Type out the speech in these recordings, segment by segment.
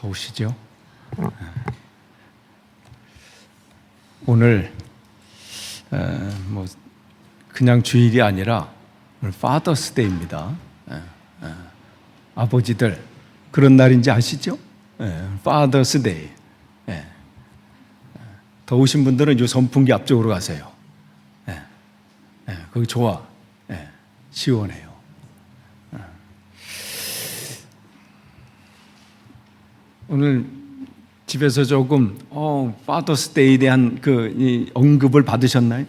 더우시죠? 오늘 그냥 주일이 아니라 오늘 파더스 데이입니다. 아버지들 그런 날인지 아시죠? 파더스 데이. 더우신 분들은 이 선풍기 앞쪽으로 가세요. 거기 좋아. 시원해요. 오늘 집에서 조금 파더스 데이에 대한 이 언급을 받으셨나요?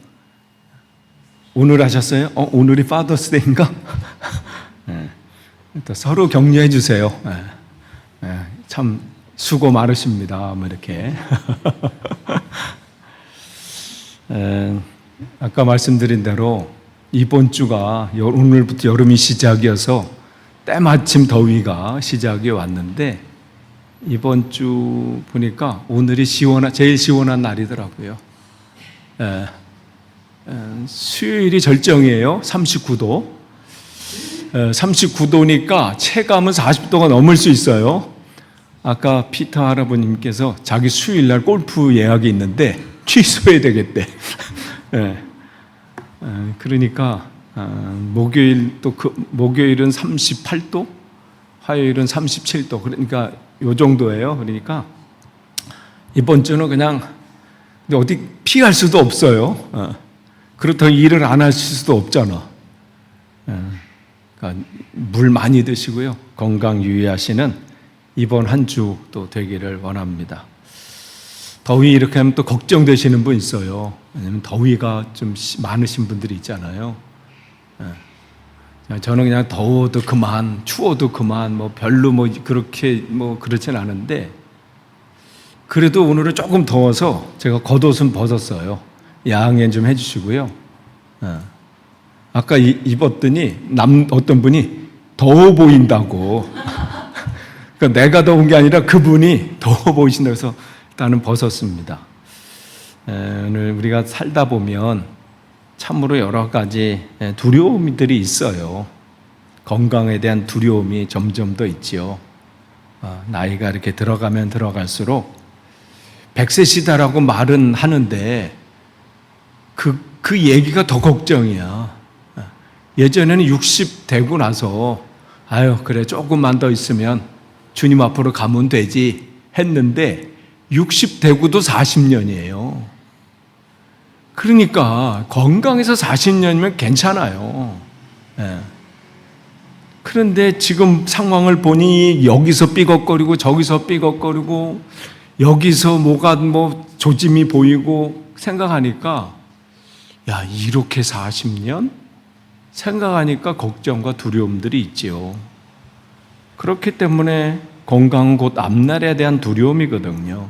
오늘 하셨어요? 오늘이 파더스 데이인가? 또 서로 격려해 주세요. 참 수고 많으십니다. 이렇게. 아까 말씀드린 대로 이번 주가 오늘부터 여름이 시작이어서 때마침 더위가 시작이 왔는데 이번 주 보니까 오늘이 제일 시원한 날이더라고요. 수요일이 절정이에요. 39도. 39도니까 체감은 40도가 넘을 수 있어요. 아까 피터 할아버님께서 자기 수요일날 골프 예약이 있는데 취소해야 되겠대. 그러니까 목요일은 38도, 화요일은 37도. 그러니까 요 정도예요. 그러니까 이번 주는 그냥 어디 피할 수도 없어요. 그렇다고 일을 안 하실 수도 없잖아. 그러니까 물 많이 드시고요. 건강 유의하시는 이번 한 주도 되기를 원합니다. 더위 이렇게 하면 또 걱정되시는 분 있어요. 왜냐하면 더위가 좀 많으신 분들이 있잖아요. 저는 그냥 더워도 그만, 추워도 그만, 별로 그렇게 그렇진 않은데, 그래도 오늘은 조금 더워서 제가 겉옷은 벗었어요. 양해 좀 해주시고요. 아까 입었더니 어떤 분이 더워 보인다고. 그러니까 내가 더운 게 아니라 그분이 더워 보이신다고 해서 일단은 벗었습니다. 오늘 우리가 살다 보면 참으로 여러 가지 두려움들이 있어요. 건강에 대한 두려움이 점점 더 있지요. 나이가 이렇게 들어가면 들어갈수록 100세시다라고 말은 하는데 그 얘기가 더 걱정이야. 예전에는 60 되고 나서 그래 조금만 더 있으면 주님 앞으로 가면 되지 했는데 60 되고도 40년이에요. 그러니까 건강해서 40년이면 괜찮아요. 그런데 지금 상황을 보니 여기서 삐걱거리고 저기서 삐걱거리고 여기서 뭐가 조짐이 보이고 생각하니까 이렇게 40년? 생각하니까 걱정과 두려움들이 있지요. 그렇기 때문에 건강은 곧 앞날에 대한 두려움이거든요.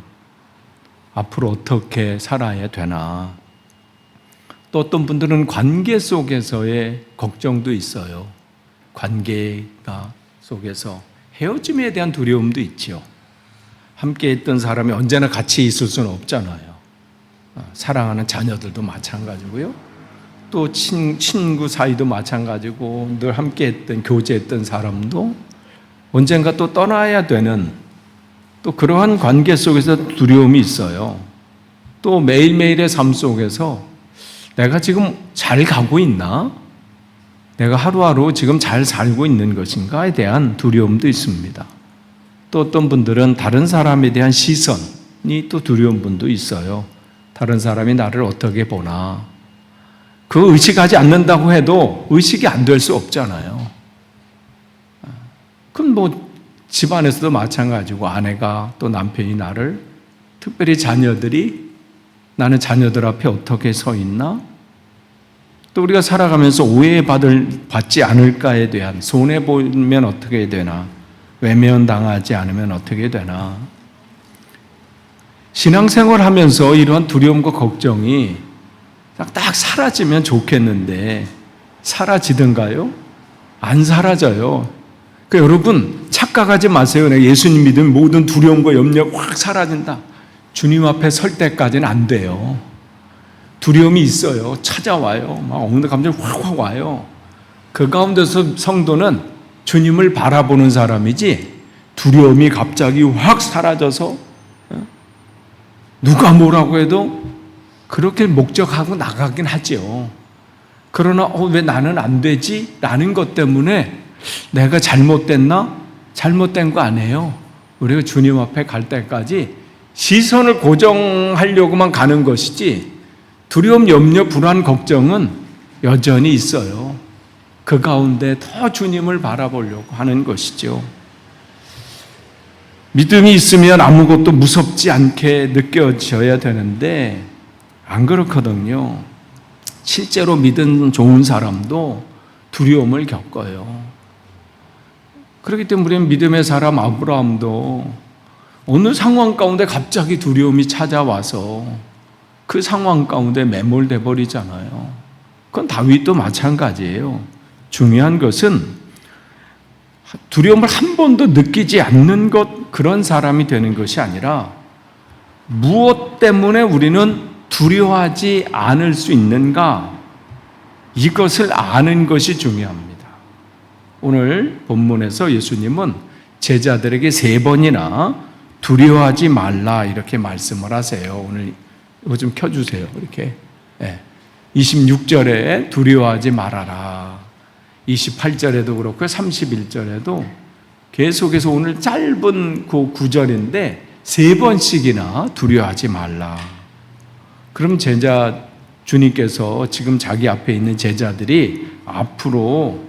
앞으로 어떻게 살아야 되나. 또 어떤 분들은 관계 속에서의 걱정도 있어요. 관계가 속에서 헤어짐에 대한 두려움도 있죠. 함께 있던 사람이 언제나 같이 있을 수는 없잖아요. 사랑하는 자녀들도 마찬가지고요. 또 친구 사이도 마찬가지고 늘 함께 했던 교제했던 사람도 언젠가 또 떠나야 되는 또 그러한 관계 속에서 두려움이 있어요. 또 매일매일의 삶 속에서 내가 지금 잘 가고 있나? 내가 하루하루 지금 잘 살고 있는 것인가에 대한 두려움도 있습니다. 또 어떤 분들은 다른 사람에 대한 시선이 또 두려운 분도 있어요. 다른 사람이 나를 어떻게 보나. 그 의식하지 않는다고 해도 의식이 안 될 수 없잖아요. 그럼 집안에서도 마찬가지고 아내가 또 남편이 나를, 특별히 자녀들이 나는 자녀들 앞에 어떻게 서 있나? 또 우리가 살아가면서 오해받지 않을까에 대한, 손해보면 어떻게 되나? 외면당하지 않으면 어떻게 되나? 신앙생활 하면서 이러한 두려움과 걱정이 딱 사라지면 좋겠는데 사라지던가요? 안 사라져요. 그러니까 여러분 착각하지 마세요. 내가 예수님 믿으면 모든 두려움과 염려가 확 사라진다. 주님 앞에 설 때까지는 안 돼요. 두려움이 있어요. 찾아와요. 막 없는 감정이 확 와요. 그 가운데서 성도는 주님을 바라보는 사람이지 두려움이 갑자기 확 사라져서 누가 뭐라고 해도 그렇게 목적하고 나가긴 하죠. 그러나 왜 나는 안 되지? 라는 것 때문에 내가 잘못됐나? 잘못된 거 아니에요. 우리가 주님 앞에 갈 때까지 시선을 고정하려고만 가는 것이지 두려움, 염려, 불안, 걱정은 여전히 있어요. 그 가운데 더 주님을 바라보려고 하는 것이죠. 믿음이 있으면 아무것도 무섭지 않게 느껴져야 되는데 안 그렇거든요. 실제로 믿은 좋은 사람도 두려움을 겪어요. 그렇기 때문에 우리는 믿음의 사람 아브라함도 어느 상황 가운데 갑자기 두려움이 찾아와서 그 상황 가운데 매몰돼 버리잖아요. 그건 다윗도 마찬가지예요. 중요한 것은 두려움을 한 번도 느끼지 않는 것, 그런 사람이 되는 것이 아니라 무엇 때문에 우리는 두려워하지 않을 수 있는가, 이것을 아는 것이 중요합니다. 오늘 본문에서 예수님은 제자들에게 3번이나 두려워하지 말라 이렇게 말씀을 하세요. 오늘 이거 좀 켜주세요. 이렇게 26절에 두려워하지 말아라, 28절에도 그렇고 31절에도 계속해서 오늘 짧은 그 구절인데 3번씩이나 두려워하지 말라. 그럼 주님께서 지금 자기 앞에 있는 제자들이 앞으로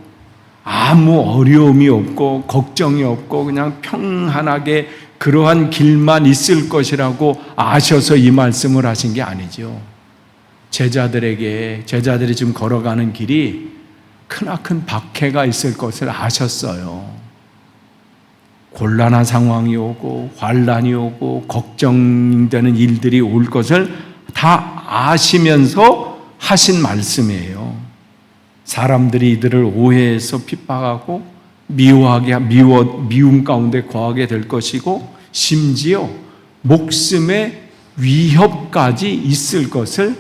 아무 어려움이 없고 걱정이 없고 그냥 평안하게 그러한 길만 있을 것이라고 아셔서 이 말씀을 하신 게 아니죠. 제자들이 지금 걸어가는 길이 크나큰 박해가 있을 것을 아셨어요. 곤란한 상황이 오고 환난이 오고 걱정되는 일들이 올 것을 다 아시면서 하신 말씀이에요. 사람들이 이들을 오해해서 핍박하고 미움 가운데 거하게 될 것이고 심지어 목숨의 위협까지 있을 것을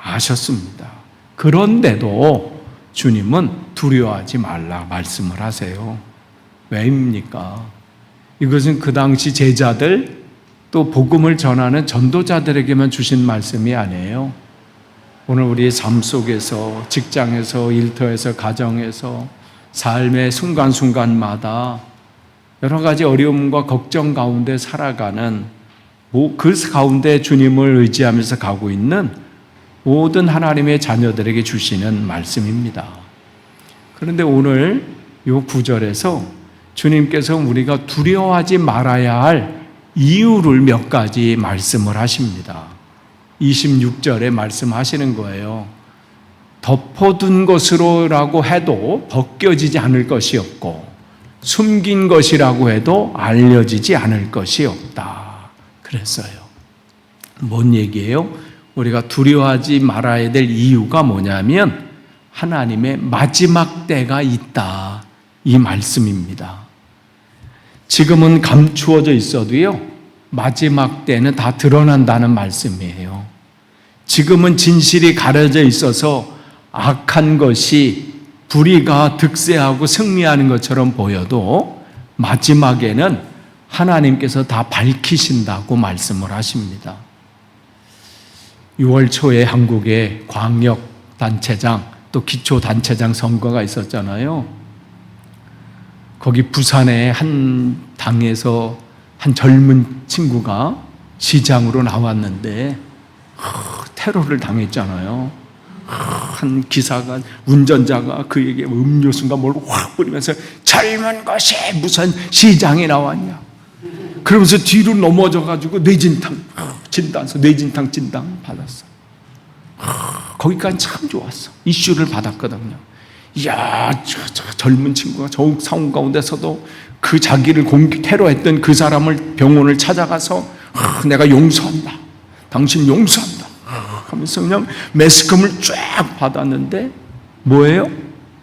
아셨습니다. 그런데도 주님은 두려워하지 말라 말씀을 하세요. 왜입니까? 이것은 그 당시 제자들 또 복음을 전하는 전도자들에게만 주신 말씀이 아니에요. 오늘 우리의 삶 속에서, 직장에서, 일터에서, 가정에서, 삶의 순간순간마다 여러 가지 어려움과 걱정 가운데 살아가는, 그 가운데 주님을 의지하면서 가고 있는 모든 하나님의 자녀들에게 주시는 말씀입니다. 그런데 오늘 이 9절에서 주님께서 우리가 두려워하지 말아야 할 이유를 몇 가지 말씀을 하십니다. 26절에 말씀하시는 거예요. 덮어둔 것으로라고 해도 벗겨지지 않을 것이 없고 숨긴 것이라고 해도 알려지지 않을 것이 없다. 그랬어요. 뭔 얘기예요? 우리가 두려워하지 말아야 될 이유가 뭐냐면 하나님의 마지막 때가 있다, 이 말씀입니다. 지금은 감추어져 있어도요, 마지막 때는 다 드러난다는 말씀이에요. 지금은 진실이 가려져 있어서 악한 것이 불의가 득세하고 승리하는 것처럼 보여도 마지막에는 하나님께서 다 밝히신다고 말씀을 하십니다. 6월 초에 한국에 광역단체장 또 기초단체장 선거가 있었잖아요. 거기 부산의 한 당에서 한 젊은 친구가 시장으로 나왔는데 테러를 당했잖아요. 한 기사가, 운전자가 그에게 음료수인가 뭘 확 뿌리면서 젊은 것이 무슨 시장에 나왔냐 그러면서 뒤로 넘어져가지고 뇌진탕 진단 받았어. 거기까지 참 좋았어. 이슈를 받았거든요. 이야, 저 젊은 친구가 저 상황 가운데서도 그 자기를 테러했던 그 사람을 병원을 찾아가서 내가 용서한다, 당신 용서한다 하면서 그냥 매스컴을 쫙 받았는데 뭐예요?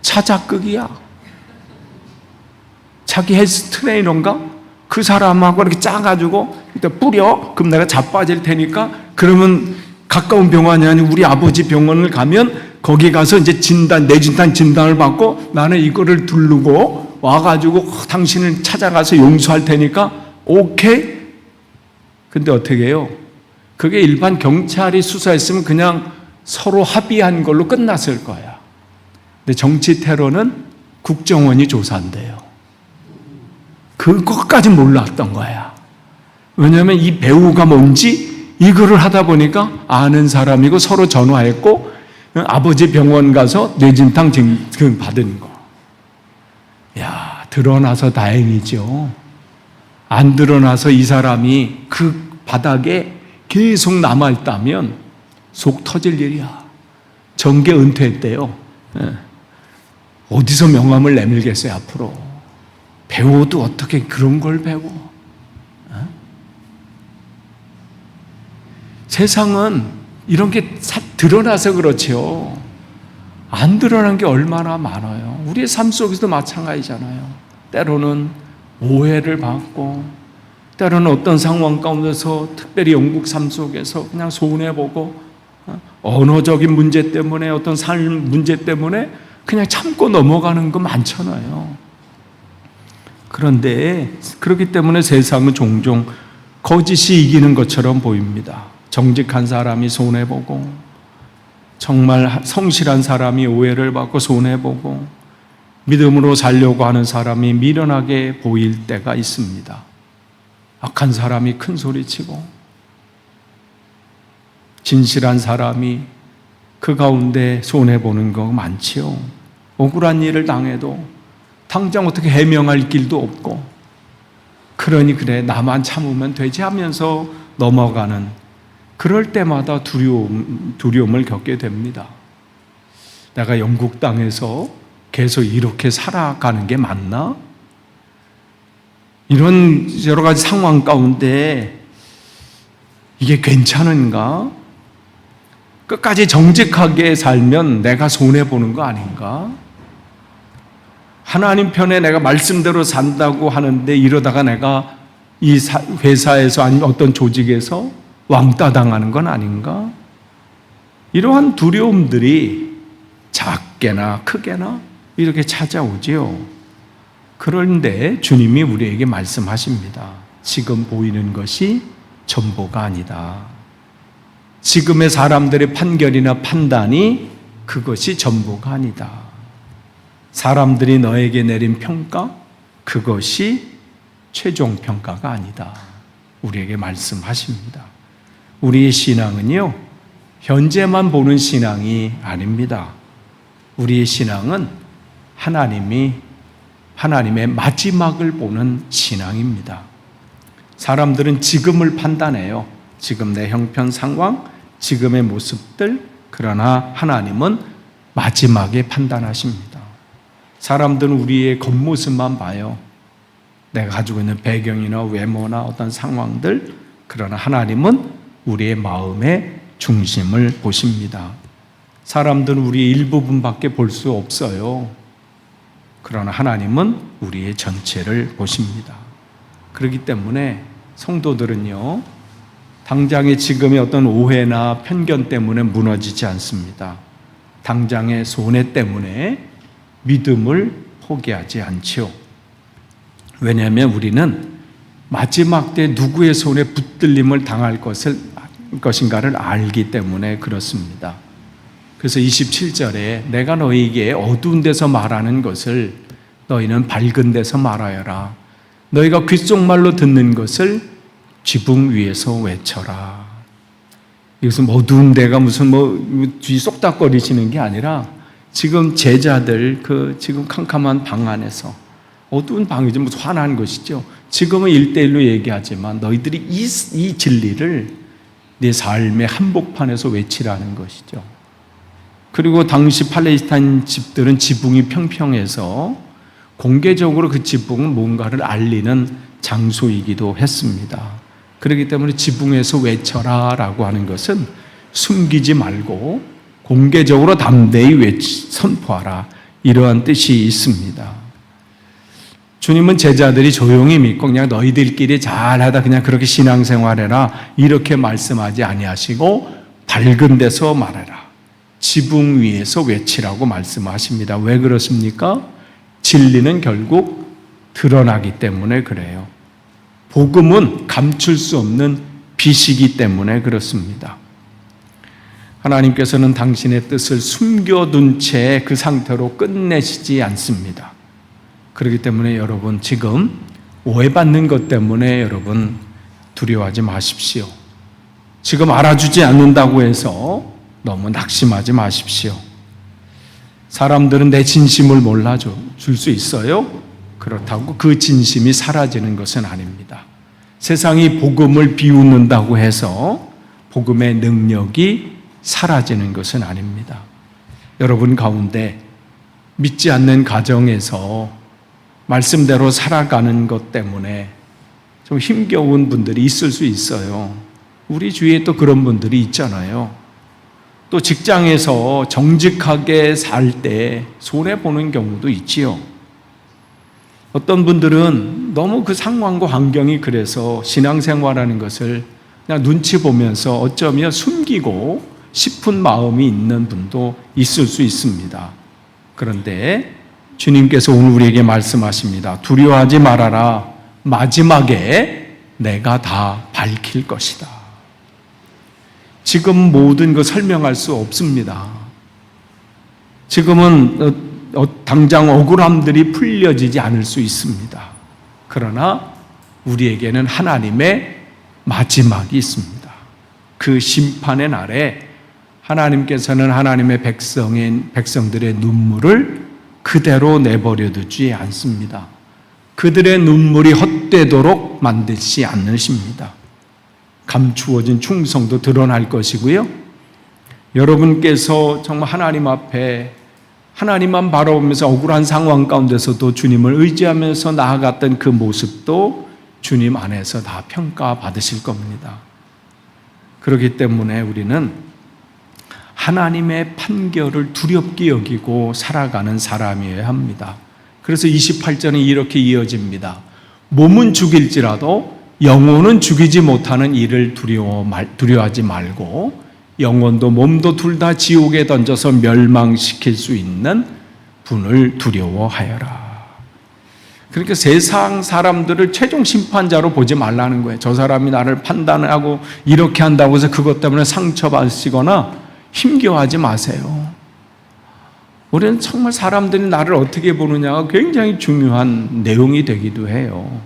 차자극이야. 자기 헬스 트레이너인가? 그 사람하고 이렇게 짜가지고 일단 뿌려. 그럼 내가 자빠질 테니까, 그러면 가까운 병원이 아닌 우리 아버지 병원을 가면 거기 가서 이제 뇌진단 진단을 받고 나는 이거를 두르고 와가지고 당신을 찾아가서 용서할 테니까 오케이? 근데 어떻게 해요? 그게 일반 경찰이 수사했으면 그냥 서로 합의한 걸로 끝났을 거야. 근데 정치 테러는 국정원이 조사한대요. 그것까지 몰랐던 거야. 왜냐하면 이 배우가 뭔지 이거를 하다 보니까 아는 사람이고 서로 전화했고 아버지 병원 가서 뇌진탕 증 받은 거. 야, 드러나서 다행이죠. 안 드러나서 이 사람이 그 바닥에 계속 남아있다면 속 터질 일이야. 정계 은퇴했대요. 어디서 명함을 내밀겠어요, 앞으로. 배워도 어떻게 그런 걸 배워? 세상은 이런 게 드러나서 그렇지요. 안 드러난 게 얼마나 많아요. 우리의 삶 속에서도 마찬가지잖아요. 때로는 오해를 받고, 때로는 어떤 상황 가운데서 특별히 영국 삶 속에서 그냥 손해보고, 언어적인 문제 때문에 어떤 삶 문제 때문에 그냥 참고 넘어가는 거 많잖아요. 그런데 그렇기 때문에 세상은 종종 거짓이 이기는 것처럼 보입니다. 정직한 사람이 손해보고, 정말 성실한 사람이 오해를 받고 손해보고, 믿음으로 살려고 하는 사람이 미련하게 보일 때가 있습니다. 악한 사람이 큰 소리치고, 진실한 사람이 그 가운데 손해보는 거 많지요. 억울한 일을 당해도 당장 어떻게 해명할 길도 없고, 그러니 그래 나만 참으면 되지 하면서 넘어가는, 그럴 때마다 두려움을 겪게 됩니다. 내가 영국 땅에서 계속 이렇게 살아가는 게 맞나? 이런 여러 가지 상황 가운데 이게 괜찮은가? 끝까지 정직하게 살면 내가 손해보는 거 아닌가? 하나님 편에 내가 말씀대로 산다고 하는데 이러다가 내가 이 회사에서 아니면 어떤 조직에서 왕따 당하는 건 아닌가? 이러한 두려움들이 작게나 크게나 이렇게 찾아오지요. 그런데 주님이 우리에게 말씀하십니다. 지금 보이는 것이 전부가 아니다. 지금의 사람들의 판결이나 판단이 그것이 전부가 아니다. 사람들이 너에게 내린 평가, 그것이 최종 평가가 아니다. 우리에게 말씀하십니다. 우리의 신앙은요, 현재만 보는 신앙이 아닙니다. 우리의 신앙은 하나님의 마지막을 보는 신앙입니다. 사람들은 지금을 판단해요. 지금 내 형편 상황, 지금의 모습들, 그러나 하나님은 마지막에 판단하십니다. 사람들은 우리의 겉모습만 봐요. 내가 가지고 있는 배경이나 외모나 어떤 상황들, 그러나 하나님은 우리의 마음의 중심을 보십니다. 사람들은 우리의 일부분밖에 볼 수 없어요. 그러나 하나님은 우리의 전체를 보십니다. 그렇기 때문에 성도들은요, 당장의 지금의 어떤 오해나 편견 때문에 무너지지 않습니다. 당장의 손해 때문에 믿음을 포기하지 않지요. 왜냐하면 우리는 마지막 때 누구의 손에 붙들림을 당할 것인가를 알기 때문에 그렇습니다. 그래서 27절에 내가 너희에게 어두운 데서 말하는 것을 너희는 밝은 데서 말하여라. 너희가 귓속말로 듣는 것을 지붕 위에서 외쳐라. 이것은 어두운 데가 무슨 뒤 쏙닥거리시는 게 아니라 지금 제자들 지금 캄캄한 방 안에서 어두운 방이죠. 무슨 화난 것이죠. 지금은 1대1로 얘기하지만 너희들이 이 진리를 네 삶의 한복판에서 외치라는 것이죠. 그리고 당시 팔레스타인 집들은 지붕이 평평해서 공개적으로 그 지붕은 뭔가를 알리는 장소이기도 했습니다. 그렇기 때문에 지붕에서 외쳐라 라고 하는 것은 숨기지 말고 공개적으로 담대히 선포하라, 이러한 뜻이 있습니다. 주님은 제자들이 조용히 믿고 그냥 너희들끼리 잘하다 그냥 그렇게 신앙생활해라 이렇게 말씀하지 아니하시고 밝은 데서 말해라, 지붕 위에서 외치라고 말씀하십니다. 왜 그렇습니까? 진리는 결국 드러나기 때문에 그래요. 복음은 감출 수 없는 빛이기 때문에 그렇습니다. 하나님께서는 당신의 뜻을 숨겨둔 채 그 상태로 끝내시지 않습니다. 그렇기 때문에 여러분 지금 오해받는 것 때문에 여러분 두려워하지 마십시오. 지금 알아주지 않는다고 해서 너무 낙심하지 마십시오. 사람들은 내 진심을 몰라줄 수 있어요. 그렇다고 그 진심이 사라지는 것은 아닙니다. 세상이 복음을 비웃는다고 해서 복음의 능력이 사라지는 것은 아닙니다. 여러분 가운데 믿지 않는 가정에서 말씀대로 살아가는 것 때문에 좀 힘겨운 분들이 있을 수 있어요. 우리 주위에 또 그런 분들이 있잖아요. 또 직장에서 정직하게 살 때 손해보는 경우도 있지요. 어떤 분들은 너무 그 상황과 환경이 그래서 신앙생활하는 것을 그냥 눈치 보면서 어쩌면 숨기고 싶은 마음이 있는 분도 있을 수 있습니다. 그런데 주님께서 오늘 우리에게 말씀하십니다. 두려워하지 말아라. 마지막에 내가 다 밝힐 것이다. 지금 모든 거 설명할 수 없습니다. 지금은 당장 억울함들이 풀려지지 않을 수 있습니다. 그러나 우리에게는 하나님의 마지막이 있습니다. 그 심판의 날에 하나님께서는 하나님의 백성들의 눈물을 그대로 내버려 두지 않습니다. 그들의 눈물이 헛되도록 만드시 않으십니다. 감추어진 충성도 드러날 것이고요. 여러분께서 정말 하나님 앞에 하나님만 바라보면서 억울한 상황 가운데서도 주님을 의지하면서 나아갔던 그 모습도 주님 안에서 다 평가받으실 겁니다. 그렇기 때문에 우리는 하나님의 판결을 두렵게 여기고 살아가는 사람이어야 합니다. 그래서 28절은 이렇게 이어집니다. 몸은 죽일지라도 영혼은 죽이지 못하는 일을 두려워하지 말고 영혼도 몸도 둘 다 지옥에 던져서 멸망시킬 수 있는 분을 두려워하여라. 그러니까 세상 사람들을 최종 심판자로 보지 말라는 거예요. 저 사람이 나를 판단하고 이렇게 한다고 해서 그것 때문에 상처받으시거나 힘겨워하지 마세요. 우리는 정말 사람들이 나를 어떻게 보느냐가 굉장히 중요한 내용이 되기도 해요.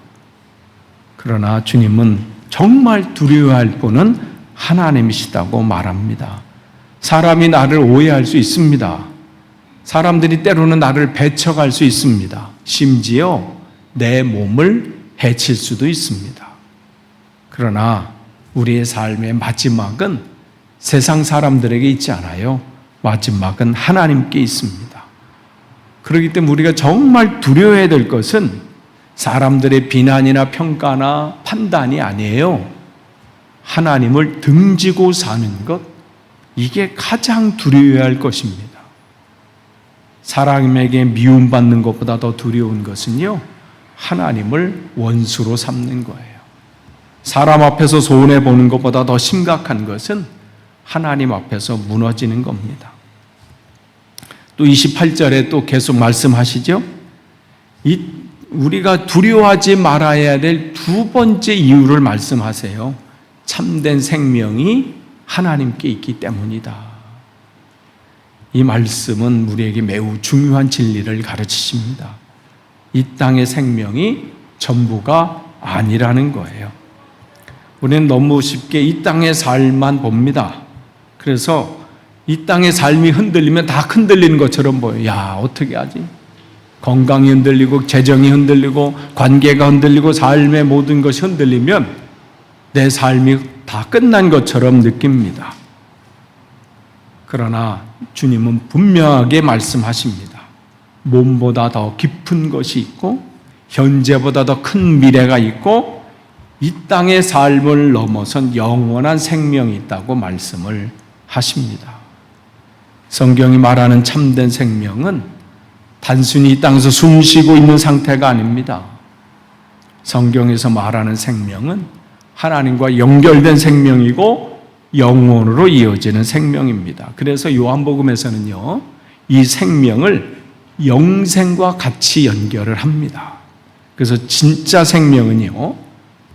그러나 주님은 정말 두려워할 분은 하나님이시다고 말합니다. 사람이 나를 오해할 수 있습니다. 사람들이 때로는 나를 배척할 수 있습니다. 심지어 내 몸을 해칠 수도 있습니다. 그러나 우리의 삶의 마지막은 세상 사람들에게 있지 않아요. 마지막은 하나님께 있습니다. 그렇기 때문에 우리가 정말 두려워해야 될 것은 사람들의 비난이나 평가나 판단이 아니에요. 하나님을 등지고 사는 것, 이게 가장 두려워해야 할 것입니다. 사람에게 미움받는 것보다 더 두려운 것은요, 하나님을 원수로 삼는 거예요. 사람 앞에서 손해보는 것보다 더 심각한 것은 하나님 앞에서 무너지는 겁니다. 또 28절에 또 계속 말씀하시죠. 우리가 두려워하지 말아야 될 두 번째 이유를 말씀하세요. 참된 생명이 하나님께 있기 때문이다. 이 말씀은 우리에게 매우 중요한 진리를 가르치십니다. 이 땅의 생명이 전부가 아니라는 거예요. 우리는 너무 쉽게 이 땅의 삶만 봅니다. 그래서 이 땅의 삶이 흔들리면 다 흔들리는 것처럼 보여요. 야, 어떻게 하지? 건강이 흔들리고 재정이 흔들리고 관계가 흔들리고 삶의 모든 것이 흔들리면 내 삶이 다 끝난 것처럼 느낍니다. 그러나 주님은 분명하게 말씀하십니다. 몸보다 더 깊은 것이 있고 현재보다 더 큰 미래가 있고 이 땅의 삶을 넘어선 영원한 생명이 있다고 말씀을 하십니다. 성경이 말하는 참된 생명은 단순히 이 땅에서 숨 쉬고 있는 상태가 아닙니다. 성경에서 말하는 생명은 하나님과 연결된 생명이고 영원으로 이어지는 생명입니다. 그래서 요한복음에서는요, 이 생명을 영생과 같이 연결을 합니다. 그래서 진짜 생명은요,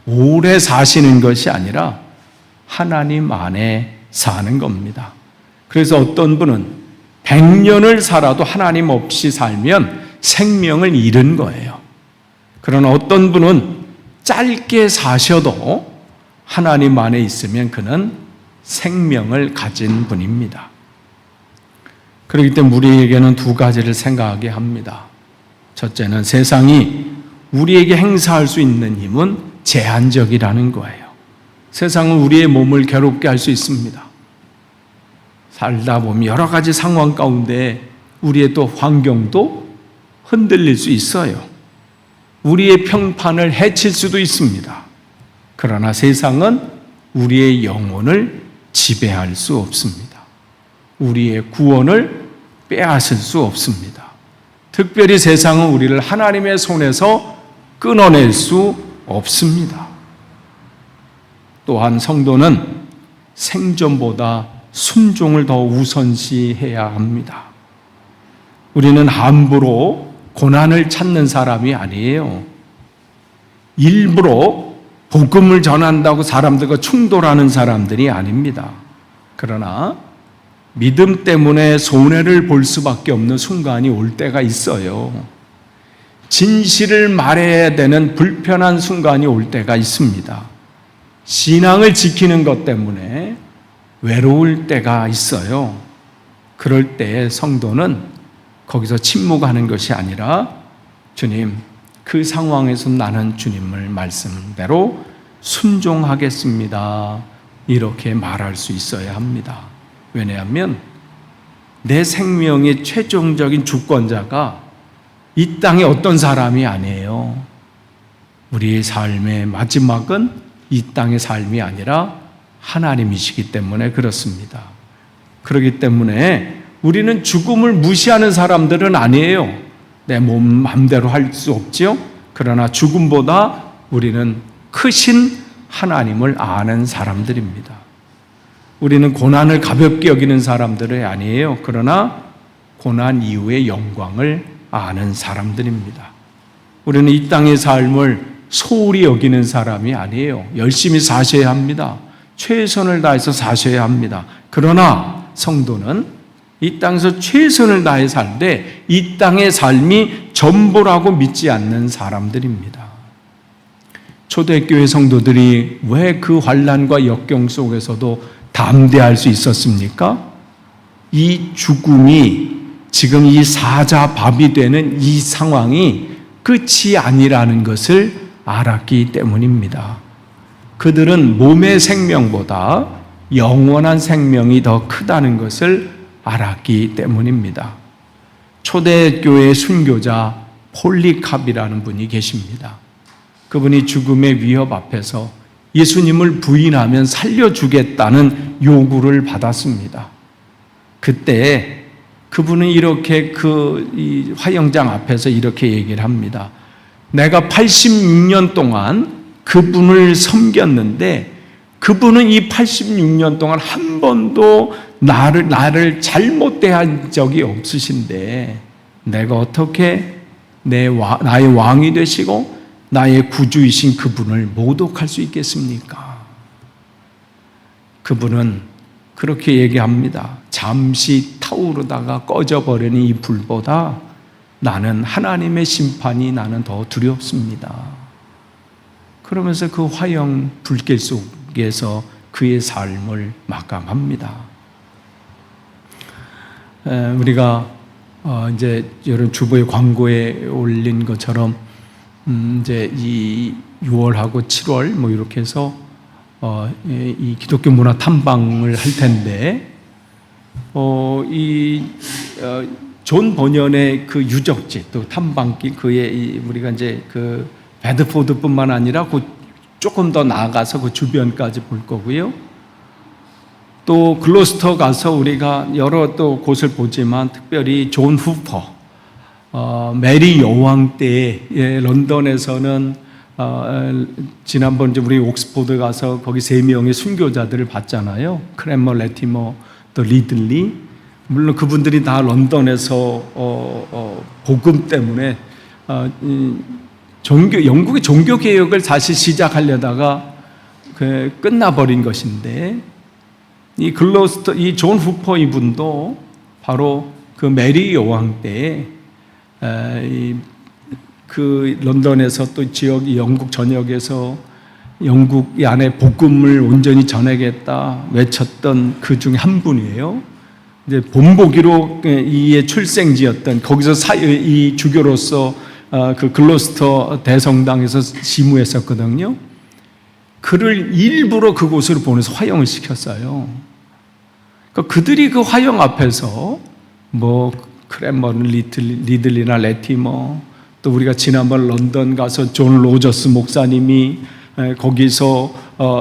오래 사시는 것이 아니라 하나님 안에 사는 겁니다. 그래서 어떤 분은 100년을 살아도 하나님 없이 살면 생명을 잃은 거예요. 그러나 어떤 분은 짧게 사셔도 하나님 안에 있으면 그는 생명을 가진 분입니다. 그렇기 때문에 우리에게는 두 가지를 생각하게 합니다. 첫째는 세상이 우리에게 행사할 수 있는 힘은 제한적이라는 거예요. 세상은 우리의 몸을 괴롭게 할 수 있습니다. 살다 보면 여러 가지 상황 가운데 우리의 또 환경도 흔들릴 수 있어요. 우리의 평판을 해칠 수도 있습니다. 그러나 세상은 우리의 영혼을 지배할 수 없습니다. 우리의 구원을 빼앗을 수 없습니다. 특별히 세상은 우리를 하나님의 손에서 끊어낼 수 없습니다. 또한 성도는 생존보다 순종을 더 우선시해야 합니다. 우리는 함부로 고난을 찾는 사람이 아니에요. 일부러 복음을 전한다고 사람들과 충돌하는 사람들이 아닙니다. 그러나 믿음 때문에 손해를 볼 수밖에 없는 순간이 올 때가 있어요. 진실을 말해야 되는 불편한 순간이 올 때가 있습니다. 신앙을 지키는 것 때문에 외로울 때가 있어요. 그럴 때 성도는 거기서 침묵하는 것이 아니라 주님, 그 상황에서 나는 주님을 말씀대로 순종하겠습니다. 이렇게 말할 수 있어야 합니다. 왜냐하면 내 생명의 최종적인 주권자가 이 땅에 어떤 사람이 아니에요. 우리의 삶의 마지막은 이 땅의 삶이 아니라 하나님이시기 때문에 그렇습니다. 그렇기 때문에 우리는 죽음을 무시하는 사람들은 아니에요. 내 몸 마음대로 할 수 없지요. 그러나 죽음보다 우리는 크신 하나님을 아는 사람들입니다. 우리는 고난을 가볍게 여기는 사람들이 아니에요. 그러나 고난 이후의 영광을 아는 사람들입니다. 우리는 이 땅의 삶을 소홀히 여기는 사람이 아니에요. 열심히 사셔야 합니다. 최선을 다해서 사셔야 합니다. 그러나 성도는 이 땅에서 최선을 다해 살되 이 땅의 삶이 전부라고 믿지 않는 사람들입니다. 초대교회 성도들이 왜 그 환난과 역경 속에서도 담대할 수 있었습니까? 이 죽음이 지금 이 사자밥이 되는 이 상황이 끝이 아니라는 것을 알았기 때문입니다. 그들은 몸의 생명보다 영원한 생명이 더 크다는 것을 알았기 때문입니다. 초대교회 순교자 폴리캅이라는 분이 계십니다. 그분이 죽음의 위협 앞에서 예수님을 부인하면 살려주겠다는 요구를 받았습니다. 그때 그분은 이렇게 이 화영장 앞에서 이렇게 얘기를 합니다. 내가 86년 동안 그분을 섬겼는데 그분은 이 86년 동안 한 번도 나를 잘못 대한 적이 없으신데 내가 어떻게 나의 왕이 되시고 나의 구주이신 그분을 모독할 수 있겠습니까? 그분은 그렇게 얘기합니다. 잠시 타오르다가 꺼져버리는 이 불보다 나는 하나님의 심판이 나는 더 두렵습니다. 그러면서 그 화영 불길 속에서 그의 삶을 마감합니다. 우리가 이제 여러분 주보의 광고에 올린 것처럼 이제 이 6월하고 7월 뭐 이렇게 해서 이 기독교 문화 탐방을 할 텐데 존 버년의 그 유적지 또 탐방길 그의 우리가 이제 그 베드포드뿐만 아니라 그 조금 더 나아가서 그 주변까지 볼 거고요. 또 글로스터 가서 우리가 여러 또 곳을 보지만 특별히 존 후퍼, 메리 여왕 때 런던에서는 지난번 우리 옥스포드 가서 거기 3명의 순교자들을 봤잖아요. 크랜머, 레티머, 또 리들리. 물론 그분들이 다 런던에서 복음 때문에 영국의 종교 개혁을 다시 시작하려다가 끝나버린 것인데, 이 존 후퍼 이분도 바로 그 메리 여왕 때에 그 런던에서 또 지역 영국 전역에서 영국 안에 복음을 온전히 전하겠다 외쳤던 그 중에 한 분이에요. 이제 본보기로 이의 출생지였던 거기서 이 주교로서 그 글로스터 대성당에서 지무했었거든요. 그를 일부러 그곳으로 보내서 화형을 시켰어요. 그러니까 그들이 그 화형 앞에서 뭐 크랜머 리들리나 레티머, 또 우리가 지난번 런던 가서 존 로저스 목사님이 거기서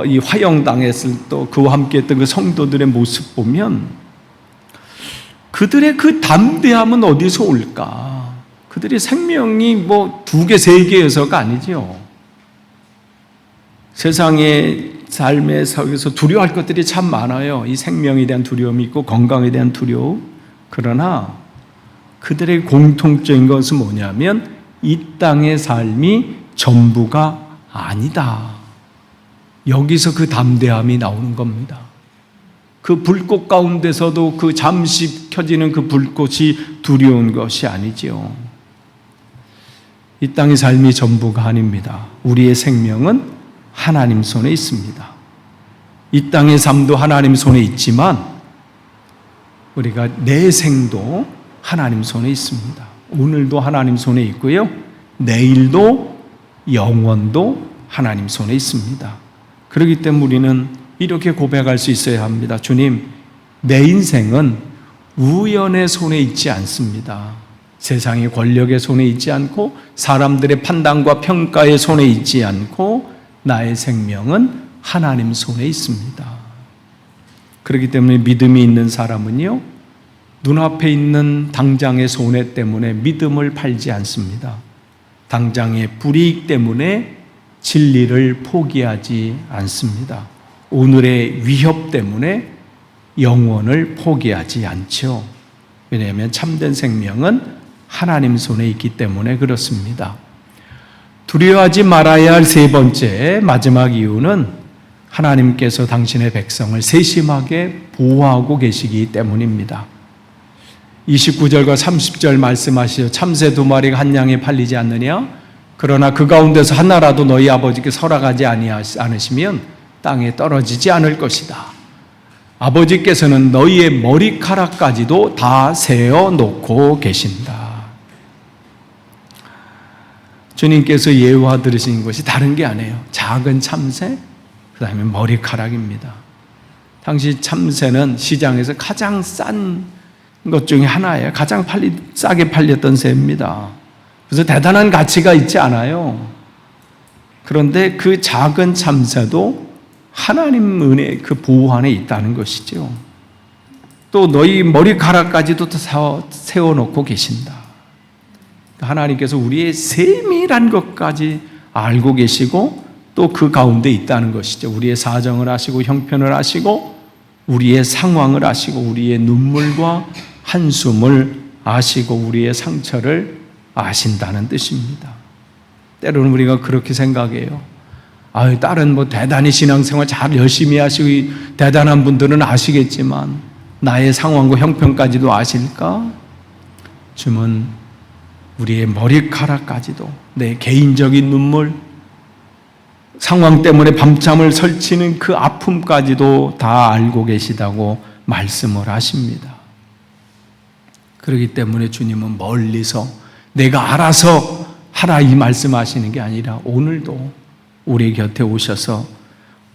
이 화형당했을 또 그와 함께했던 그 성도들의 모습 보면 그들의 그 담대함은 어디서 올까? 그들의 생명이 뭐 2개, 3개여서가 아니죠. 세상의 삶의 속에서 두려워할 것들이 참 많아요. 이 생명에 대한 두려움이 있고 건강에 대한 두려움. 그러나 그들의 공통적인 것은 뭐냐면 이 땅의 삶이 전부가 아니다. 여기서 그 담대함이 나오는 겁니다. 그 불꽃 가운데서도 그 잠시 켜지는 그 불꽃이 두려운 것이 아니지요. 이 땅의 삶이 전부가 아닙니다. 우리의 생명은 하나님 손에 있습니다. 이 땅의 삶도 하나님 손에 있지만 우리가 내 생도 하나님 손에 있습니다. 오늘도 하나님 손에 있고요. 내일도 영원도 하나님 손에 있습니다. 그렇기 때문에 우리는 이렇게 고백할 수 있어야 합니다. 주님, 내 인생은 우연의 손에 있지 않습니다. 세상의 권력의 손에 있지 않고 사람들의 판단과 평가의 손에 있지 않고 나의 생명은 하나님 손에 있습니다. 그렇기 때문에 믿음이 있는 사람은요, 눈앞에 있는 당장의 손해 때문에 믿음을 팔지 않습니다. 당장의 불이익 때문에 진리를 포기하지 않습니다. 오늘의 위협 때문에 영원을 포기하지 않죠. 왜냐하면 참된 생명은 하나님 손에 있기 때문에 그렇습니다. 두려워하지 말아야 할 3번째 마지막 이유는 하나님께서 당신의 백성을 세심하게 보호하고 계시기 때문입니다. 29절과 30절 말씀하시죠. 참새 2마리가 한 양에 팔리지 않느냐? 그러나 그 가운데서 하나라도 너희 아버지께 설하지 않으시면 땅에 떨어지지 않을 것이다. 아버지께서는 너희의 머리카락까지도 다 세어놓고 계신다. 주님께서 예화 들으신 것이 다른 게 아니에요. 작은 참새, 그 다음에 머리카락입니다. 당시 참새는 시장에서 가장 싼 것 중에 하나예요. 가장 싸게 팔렸던 새입니다. 그래서 대단한 가치가 있지 않아요. 그런데 그 작은 참새도 하나님 은혜 그 보호 안에 있다는 것이죠. 또 너희 머리카락까지도 세워놓고 계신다. 하나님께서 우리의 세밀한 것까지 알고 계시고 또 그 가운데 있다는 것이죠. 우리의 사정을 아시고 형편을 아시고 우리의 상황을 아시고 우리의 눈물과 한숨을 아시고 우리의 상처를 아신다는 뜻입니다. 때로는 우리가 그렇게 생각해요. 다른 대단히 신앙생활 잘 열심히 하시고 대단한 분들은 아시겠지만 나의 상황과 형편까지도 아실까? 주님은 우리의 머리카락까지도 내 개인적인 눈물, 상황 때문에 밤잠을 설치는 그 아픔까지도 다 알고 계시다고 말씀을 하십니다. 그렇기 때문에 주님은 멀리서 내가 알아서 하라 이 말씀하시는 게 아니라 오늘도 우리 곁에 오셔서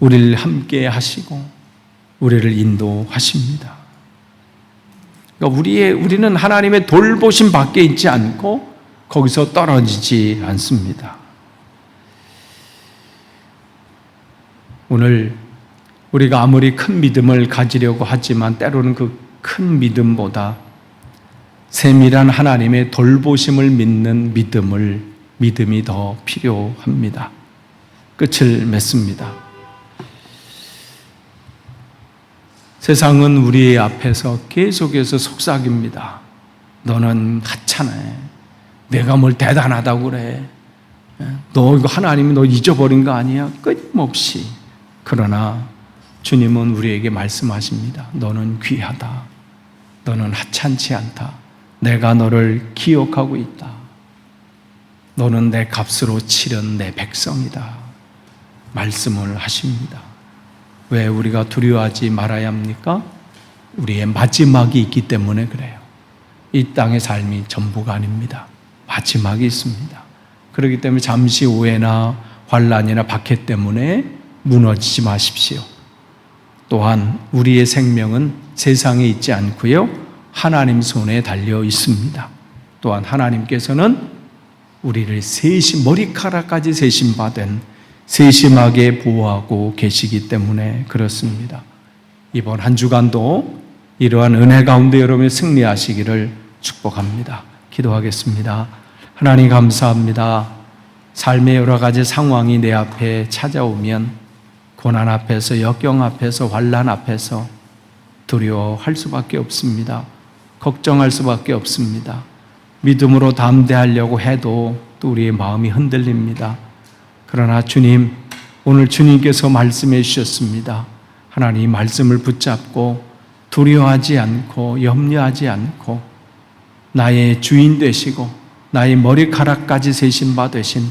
우리를 함께 하시고 우리를 인도하십니다. 그러니까 우리는 하나님의 돌보심 밖에 있지 않고 거기서 떨어지지 않습니다. 오늘 우리가 아무리 큰 믿음을 가지려고 하지만 때로는 그 큰 믿음보다 세밀한 하나님의 돌보심을 믿는 믿음이 더 필요합니다. 끝을 맺습니다. 세상은 우리 앞에서 계속해서 속삭입니다. 너는 하찮아. 내가 뭘 대단하다고 그래. 너 이거 하나님이 너 잊어버린 거 아니야? 끊임없이. 그러나 주님은 우리에게 말씀하십니다. 너는 귀하다. 너는 하찮지 않다. 내가 너를 기억하고 있다. 너는 내 값으로 치른 내 백성이다. 말씀을 하십니다. 왜 우리가 두려워하지 말아야 합니까? 우리의 마지막이 있기 때문에 그래요. 이 땅의 삶이 전부가 아닙니다. 마지막이 있습니다. 그렇기 때문에 잠시 오해나 환난이나 박해 때문에 무너지지 마십시오. 또한 우리의 생명은 세상에 있지 않고요, 하나님 손에 달려 있습니다. 또한 하나님께서는 우리를 머리카락까지 세심받은 세심하게 보호하고 계시기 때문에 그렇습니다. 이번 한 주간도 이러한 은혜 가운데 여러분이 승리하시기를 축복합니다. 기도하겠습니다. 하나님 감사합니다. 삶의 여러 가지 상황이 내 앞에 찾아오면 고난 앞에서, 역경 앞에서, 환난 앞에서 두려워할 수밖에 없습니다. 걱정할 수밖에 없습니다. 믿음으로 담대하려고 해도 또 우리의 마음이 흔들립니다. 그러나 주님, 오늘 주님께서 말씀해 주셨습니다. 하나님 말씀을 붙잡고 두려워하지 않고 염려하지 않고 나의 주인 되시고 나의 머리카락까지 세신 바 되신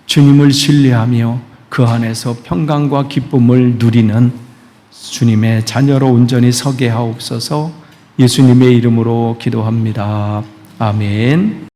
주님을 신뢰하며 그 안에서 평강과 기쁨을 누리는 주님의 자녀로 온전히 서게 하옵소서. 예수님의 이름으로 기도합니다. 아멘.